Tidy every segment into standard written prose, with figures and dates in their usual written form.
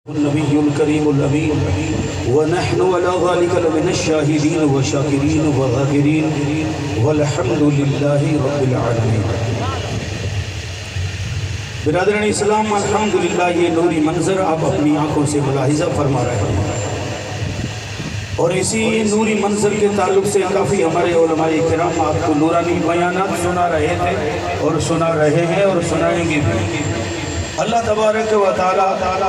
النبي الكريم الأمين ونحن على ذلك لمن الشاهدين والشاكرين والذاكرين والحمد لله رب العالمين. برادران اسلام، الحمدللہ یہ نوری منظر آپ اپنی آنکھوں سے ملاحظہ فرما رہے ہیں، اور اسی نوری منظر کے تعلق سے کافی ہمارے علماء کرام آپ کو نورانی بیانات سنا رہے تھے اور سنا رہے ہیں اور سنائیں گے بھی. اللہ تبارک و تعالی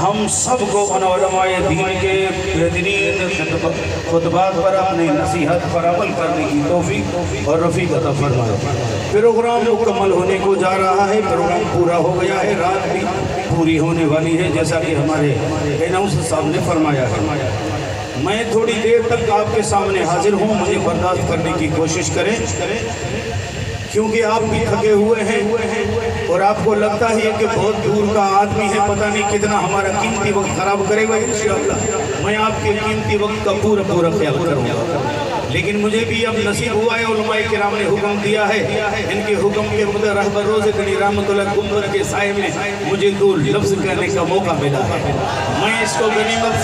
ہم سب کو ان علماء دین کے بہترین خطبات پر اپنے نصیحت پر عمل کرنے کی توفیق اور رفیق عطا فرمائے. پروگرام مکمل ہونے کو جا رہا ہے، پروگرام پورا ہو گیا ہے، رات بھی پوری ہونے والی ہے جیسا کہ ہمارے اناؤنسر صاحب نے فرمایا ہے. میں تھوڑی دیر تک آپ کے سامنے حاضر ہوں، مجھے برداشت کرنے کی کوشش کریں کیونکہ آپ بھی تھکے ہوئے ہیں اور آپ کو لگتا ہے کہ بہت دور کا آدمی ہے، پتہ نہیں کتنا ہمارا قیمتی وقت خراب کرے گا. انشاءاللہ میں آپ کے قیمتی وقت کا پورا خیال کروں گا. لیکن مجھے بھی اب نصیب ہوا ہے، علماء کرام نے حکم دیا ہے، ان کے حکم کے مطابق رہبر روزہ گنی رحمت اللہ گنبد کے سائے میں مجھے دو لفظ کہنے کا موقع ملا ہے. میں اس کو غنیمت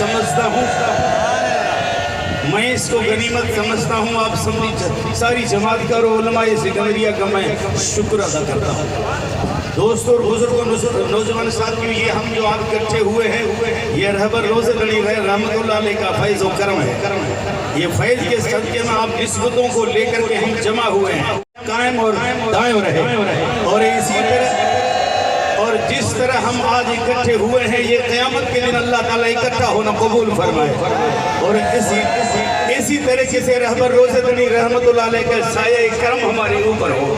سمجھتا ہوں، آپ ساری جماعت کا اور علماء سکندریہ کا میں شکر ادا کرتا ہوں. دوستوں اور بزرگوں، نوجوان ساتھیوں، یہ ہم جو آپ اکٹھے ہوئے ہیں یہ رہبر روزہ گنی رحمت اللہ علیہ کا فیض و کرم ہے. یہ فیض کے صدقے میں آپ نسبتوں کو لے کر کے ہم جمع ہوئے ہیں، قائم اور دائم رہے. اور اسی طرح اور جس طرح ہم آج اکٹھے ہوئے ہیں یہ قیامت کے دن اللہ تعالیٰ اکٹھا ہونا قبول فرمائے. اور اسی طریقے سے رہبر روزہ گنی رحمت اللہ علیہ کا سایہ کرم ہمارے اوپر ہو.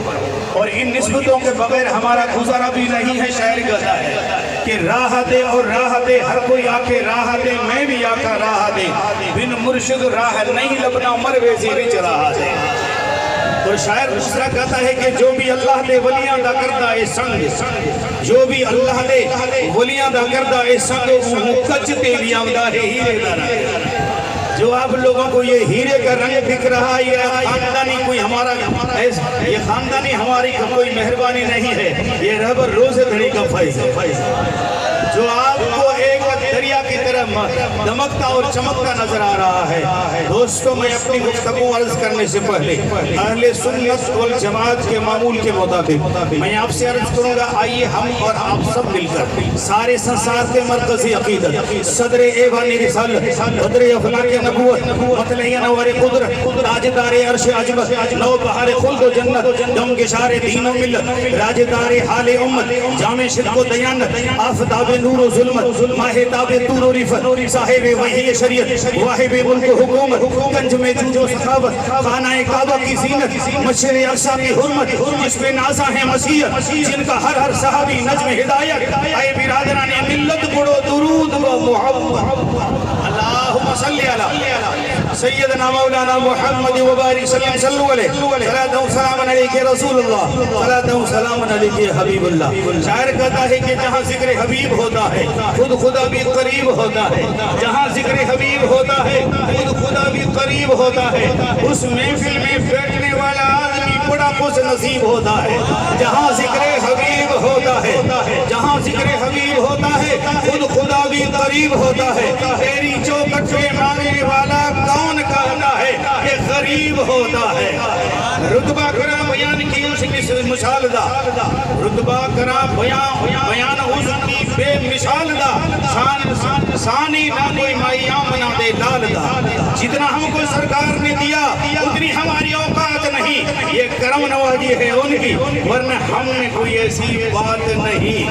اور ان نسبتوں کے بغیر ہمارا گزارا بھی نہیں ہے. شاعر کہتا ہے کہ راہ دے اور راہ دے، ہر کوئی آ کے راہ دے، میں بھی آقا راہ دے، بن مرشد راہ نہیں لبنا مروے زیرچ راہ دے. اور شاعر دوسرا کہتا ہے کہ جو بھی اللہ دے ولیاں دا کردہ اے سنگ، جو بھی اللہ دے ولیاں دا کردہ اے سنگ، وہ کچ تیلیاں دا ہے ہیرے دا رہا. جو آپ لوگوں کو یہ ہیرے کا رنگ دکھ رہا ہے، یہ خاندانی کوئی ہمارا، یہ خاندانی ہماری کوئی مہربانی نہیں ہے، یہ رہبر روزہ گنی کا فیض ہے جو آپ کو ایک دریا کی طرح دمکتا اور چمکتا نظر آ رہا ہے. دوستوں، میں اپنی گفتگو عرض کرنے سے پہلے اہل سنت والجماعت کے معمول کے مطابق میں آپ سے عرض کروں گا، آئیے ہم اور آپ سب مل کر سارے سنسار کے مرکزی عقیدت، صدر ایوانی رسالت، بدر افلاک نبوت، مطلعی انوار قدرت، تاجدار عرش عجمت، نو بہار خلد و جنت، دم گشار دین و ملت، راجدار حال امت، جامع شرک و دیانت، آفتاب نور و ظلمت، ماہتاب تور و رفت، صاحب وحی شریعت، واحب ملک و حکومت، کنج میں جود و سخاوت، خانہ کعبہ کی زینت، مشر اقصی کی حرمت، جس پہ نازا ہے مسیحت، جن کا ہر صحابی نجم ہدایت. اے برادران ملت پڑھو درود و محبت. اللہم صلی علی سیدنا مولانا محمد و بارک وسلم. صلو علیہ، صلاۃ و سلام علیک رسول اللہ، صلاۃ و سلام علیک حبیب اللہ. شاعر کہتا ہے کہ جہاں ذکر حبیب ہوتا ہے خود خدا بھی قریب ہوتا ہے. جہاں ذکر حبیب ہوتا ہے خود خدا بھی قریب ہوتا ہے. اس محفل میں بیٹھنے والا آدمی بڑا خوش نصیب ہوتا ہے. جہاں ذکر حبیب ہوتا ہے، جہاں ذکر حبیب ہوتا ہے خود خدا بھی قریب ہوتا ہے. تیری چوکٹ میں مانگنے والا کون کہتا ہے کہ غریب ہوتا ہے. رتبہ کرام بیان کی اس کی مثال دا، رتبہ کرام بیان اس کی بے مثال دا، ثانی نہ کوئی مائیاں بنا دے لال دا. جتنا ہم کو سرکار نے دیا اتنی ہماری اوقات نہیں، یہ کرم نوازی ہے ان کی، ورنہ ہم میں کوئی ایسی بات نہیں،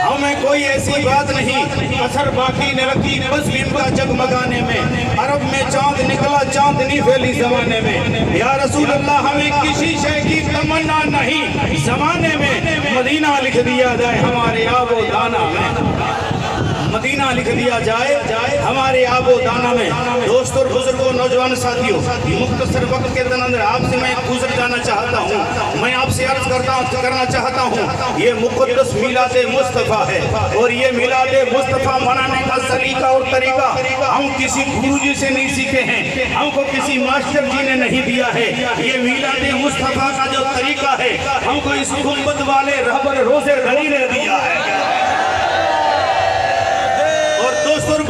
ہمیں کوئی ایسی بات نہیں. اثر باقی نے رکھی بس ان کا جگمگانے میں، عرب میں چاند نکلا چاندنی پھیلی زمانے میں. یا رسول اللہ ہمیں کسی شے کی تمنا نہیں، زمانے میں مدینہ لکھ دیا جائے ہمارے آب و دانہ میں، مدینہ لکھ دیا جائے ہمارے آب و دانہ میں. دوستوں اور بزرگوں، نوجوان ساتھیوں، مختصر وقت کے اندر آپ سے میں گزر جانا چاہتا ہوں. میں آپ سے عرض کرنا چاہتا ہوں، یہ مقدس میلاد مصطفیٰ ہے، اور یہ میلاد مصطفیٰ منانے کا سلیقہ اور طریقہ ہم کسی گرو جی سے نہیں سیکھے ہیں، ہم کو کسی ماسٹر جی نے نہیں دیا ہے. یہ میلاد مصطفیٰ کا جو طریقہ ہے ہم کو اس گنبد والے رہبر روزہ گنی نے دیا ہے.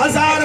1000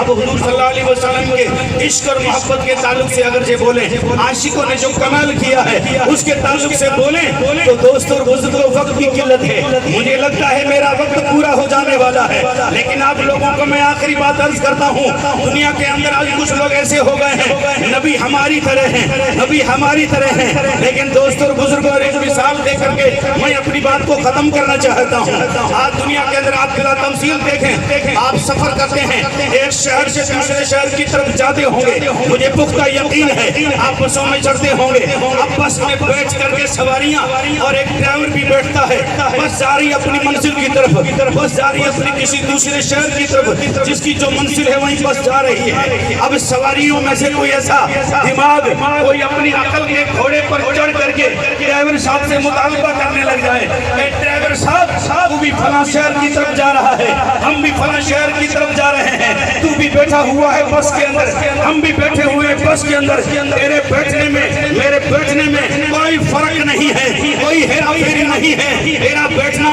اب حضور صلی اللہ علیہ وسلم کے عشق اور محبت کے تعلق سے اگرچہ بولیں، عاشقوں نے جو کمال کیا ہے اس کے تعلق سے بولیں تو دوستوں اور بزرگوں وقت کی قلت ہے۔ مجھے لگتا ہے میرا وقت پورا ہو جانے والا ہے، لیکن آپ لوگوں کو میں آخری بات عرض کرتا ہوں، دنیا کے اندر آج کچھ لوگ ایسے ہو گئے ہیں، نبی ہماری طرح ہیں، نبی ہماری طرح ہیں، لیکن دوستوں اور بزرگوں اور ایک مثال دے کر کے میں اپنی بات کو ختم کرنا چاہتا ہوں۔ آج دنیا کے اندر آپ بلا تمثیل دیکھیں، آپ سفر کرتے ہیں، ایک شہر سے دوسرے شہر کی طرف جاتے ہوں گے، مجھے پختہ یقین ہے آپ بسوں میں چڑھتے ہوں گے، اب بس میں بیٹھ کر کے سواریاں اور ایک ڈرائیور بھی بیٹھتا ہے، بس جا رہی اپنی منزل کی طرف، بس جا رہی اپنی کسی دوسرے شہر کی طرف، جس کی جو منزل ہے وہیں بس جا رہی ہے۔ اب سواریوں میں سے کوئی ایسا دماغ، کوئی اپنی عقل کے گھوڑے پر چڑھ کر کے ڈرائیور صاحب سے مطالبہ کرنے لگ جائے، اے ڈرائیور صاحب، تو بھی فلاں شہر کی طرف جا رہا ہے، ہم بھی فلاں شہر کی طرف جا رہے ہیں، تو بھی بیٹھا ہوا ہے بس کے اندر، ہم بھی بیٹھے ہوئے بس کے اندر، تیرے بیٹھنے میں میرے بیٹھنے میں کوئی فرق نہیں ہے، کوئی ہیرا پھیری نہیں ہے، میرا بیٹھنا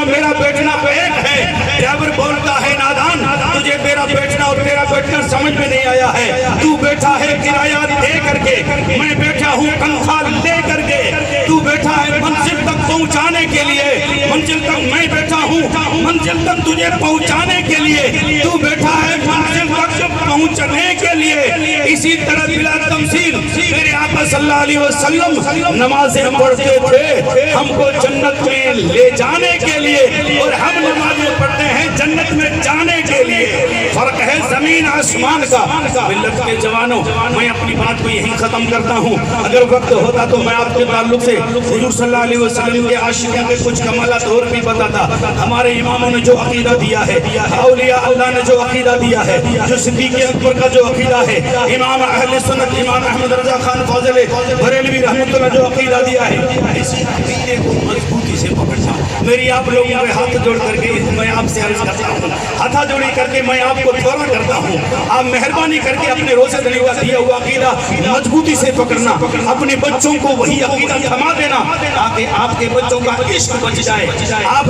ایک ہے۔ ڈرائیور بولتا ہے نادان، تجھے میرا بیٹھنا اور تیرا بیٹھنا سمجھ میں نہیں آیا ہے، تو بیٹھا ہے کرایہ دے کر کے، میں بیٹھا ہوں تنخواہ لے کر کے، تو بیٹھا ہے منزل تک پہنچانے کے لیے، منزل تک میں بیٹھا ہوں منزل تک تجھے پہنچانے کے لیے، تو بیٹھا ہے منزل تک پہنچنے کے لیے۔ اسی طرح بلا تمثیل میرے آقا صلی اللہ علیہ وسلم نمازیں پڑھتے تھے ہم کو جنت میں لے جانے کے لیے، اور ہم نمازیں پڑھتے ہیں جنت میں جانے کے لیے، فرق ہے زمین آسمان کا۔ ملت کے جوانوں، میں اپنی بات کو یہیں ختم کرتا ہوں، اگر وقت ہوتا تو میں آپ کے تعلق سے حضور صلی اللہ علیہ وسلم کے عاشقوں کے کچھ کمالات اور بھی بتاتا۔ ہمارے اماموں نے جو عقیدہ دیا ہے، اولیاء اللہ نے جو عقیدہ دیا ہے، جو صدیق اکبر کا جو عقیدہ ہے، امام اہل سنت امام احمد رضا خان فاضل بریلوی رحمۃ اللہ جو عقیدہ دیا ہے، اس عقیدے کو مضبوطی سے پکڑنا۔ میری آپ لوگوں کے ہاتھ جوڑ کر کے میں آپ سے عرض کرتا ہوں، ہاتھا جوڑی کر کے میں آپ کو تھوڑا کرتا ہوں، آپ مہربانی کر کے اپنے روزے دلی کا دیا ہوا عقیدہ مضبوطی سے پکڑنا، اپنے بچوں کو وہی عقیدہ تھما دینا تاکہ آپ کے بچوں کا عشق بچ جائے۔ آپ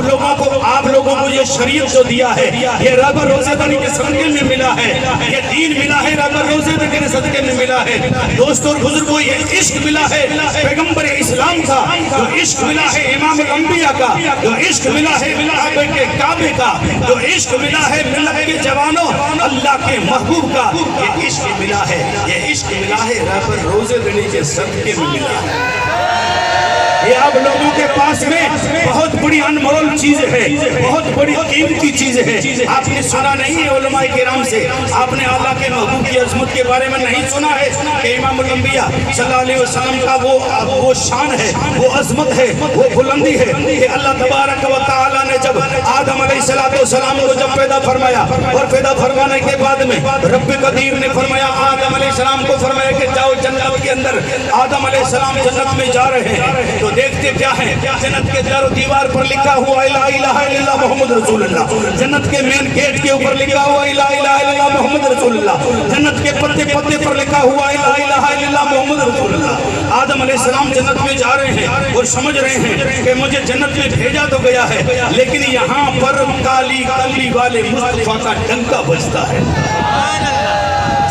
لوگوں کو یہ شریعت جو دیا ہے، یہ رب روزے دلی کے صدقے میں ملا ہے، یہ دین ملا ہے رب روزے دلی کے صدقے میں ملا ہے۔ دوستوں اور بزرگوں، یہ عشق ملا ہے پیغمبر اسلام کا، جو عشق ملا ہے امام الانبیاء کا، جو عشق ملا ہے کعبے کا، جو عشق ملا ہے ملت کے جوانوں اللہ کے محبوب کا، یہ عشق ملا ہے، یہ عشق ملا ہے رب روزے دلی کے صدقے میں ملا ہے۔ یہ آپ لوگوں کے پاس میں بہت بڑی انمول چیز ہے، بہت بڑی قیمتی چیز ہے۔ آپ نے سنا نہیں ہے علماء کرام سے، آپ نے اللہ کے محبوب کی عظمت کے بارے میں نہیں سنا ہے کہ امام الانبیاء صلی اللہ علیہ وسلم کا وہ شان ہے، وہ عظمت ہے، وہ بلندی ہے کہ اللہ تبارک و تعالی نے جب آدم علیہ السلام کو جب پیدا فرمایا، اور پیدا فرمانے کے بعد میں رب قدیر نے فرمایا آدم علیہ السلام کو فرمایا کہ جاؤ جنت کے اندر۔ آدم علیہ السلام جنت میں جا رہے ہیں تو دیکھتے کیا ہے، جنت کے در و دیوار پر لکھا ہوا لا الہ الا اللہ محمد رسول اللہ، جنت کے مین گیٹ کے اوپر لکھا ہوا لا الہ الا اللہ محمد رسول اللہ، جنت کے پتے پتے پر لکھا ہوا لا الہ الا اللہ محمد رسول اللہ۔ آدم علیہ السلام جنت میں جا رہے ہیں اور سمجھ رہے ہیں کہ مجھے جنت میں بھیجا تو گیا ہے، لیکن یہاں پر کالی کملی والے مصطفیٰ کا ڈنکا بجتا ہے۔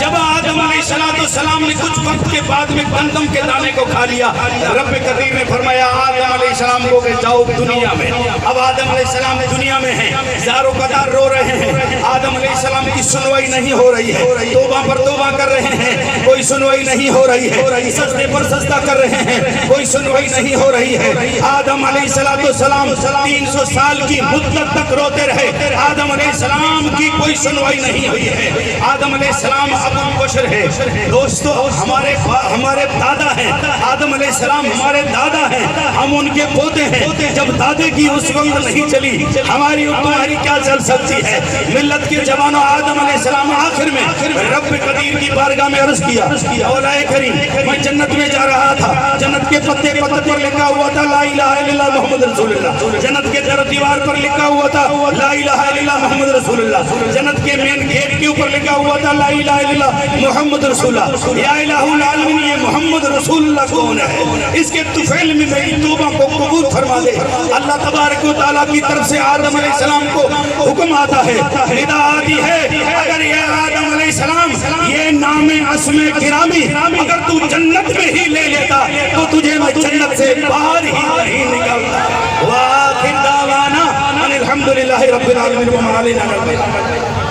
جب آدم علیہ السلام نے کچھ وقت کے بعد میں گندم کے دانے کو کھا لیا، رب قدیر نے فرمایا آدم علیہ السلام کو کہ جاؤ دنیا میں۔ اب آدم علیہ السلام دنیا میں ہیں، زارو قدار رو رہے ہیں، آدم علیہ السلام کی سنوائی نہیں ہو رہی ہے، توبہ پر توبہ کر رہے ہیں، کوئی سنوائی نہیں ہو رہی ہے، سجدے پر سجدہ کر رہے ہیں، کوئی سنوائی نہیں ہو رہی ہے۔ آدم علیہ السلام 300 سال کی مدت تک روتے رہے، آدم علیہ السلام کی کوئی سنوائی نہیں ہوئی ہے۔ آدم علیہ السلام ابو البشر ہے، دوستو ہمارے دادا ہیں، آدم علیہ السلام ہمارے دادا ہیں، ہم ان کے پوتے ہیں۔ جب دادے کی اس وقت نہیں چلی، ہماری اور تمہاری کیا چل سکتی ہے؟ ملت کے جوانوں، آدم علیہ السلام آخر میں رب قدیر کی بارگاہ میں عرض کیا، اولا کریم میں جنت میں جا رہا تھا، جنت کے پتے پتے پر لکھا ہوا تھا لا الہ الا اللہ محمد رسول اللہ، جنت کے در دیوار پر لکھا ہوا تھا لا الہ الا الا محمد رسول اللہ. جنت کے مین گیٹ کے اوپر لکھا ہوا تھا لا الہ الا اللہ محمد رسول اللہ. یا الہ العالمین یہ محمد رسول اللہ کون ہے؟ اس کے طفیل میں میری توبہ کو قبول فرما دے. اللہ تبارک و تعالیٰ کی طرف سے آدم علیہ السلام کو حکم آتا ہے, ندا آتی ہے, اگر یہ آدم علیہ السلام یہ نام اسم گرامی اگر تو جنت میں ہی لے لیتا تو تجھے میں جنت سے باہر ہی نہیں نکالتا. وآخر دعوانا ان الحمدللہ رب العالمین وما علینا الا البلاغ.